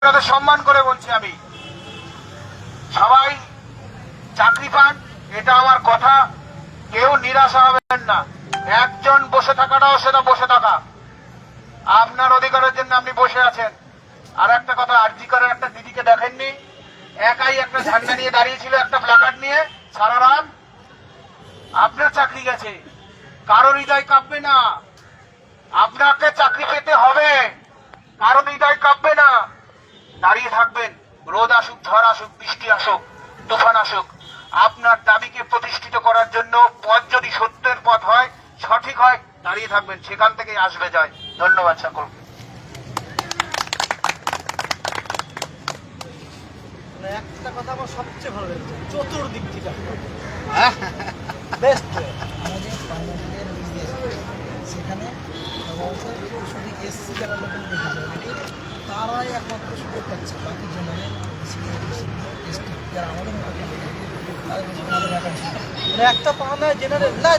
আপনাদের সম্মান করে বলছি, আমি সবাই চাকরি পান, এটা আমার কথা। কেউ নিরাশা হবেন না। একজন বসে থাকাটাও সেটা বসে থাকা, আপনার অধিকারের জন্য আপনি বসে আছেন। আর একটা কথা, আরজি করে একটা দিদিকে দেখেননি, একাই একটা ঝান্ডা নিয়ে দাঁড়িয়েছিল, একটা প্ল্যাকার্ড নিয়ে সারা রাত। আপনার চাকরি গেছে, কারোর হৃদয় কাঁপবে না। আপনাকে চাকরি পেতে হবে, কারোর হৃদয় কাঁপবে না। দাঁড়িয়ে থাকবেন, রোদ আসুক, ঝড় আসুক, বৃষ্টি আসুক, তুফান আসুক, আপনার দাবিকে প্রতিষ্ঠিত করার জন্য পথ যদি সত্যের পথ হয়, সঠিক হয়, দাঁড়িয়ে থাকবেন, সেখান থেকেই আসবে জয়। ধন্যবাদ সকলকে। একটা কথা আমার সবচেয়ে ভালো লেগেছে, চতুর্দিক থেকে বেস্ট। আমাদের পার্লামেন্টের সেখানে শুধু এসসি যারা লোকেল দেখেছে তারাই একমাত্র সুযোগ পাচ্ছে, বাকি জেনারেল এসটি যারা আমাদের মতো তাদের ভ্যাকান্সি একটা পাওনা জেনারেল না।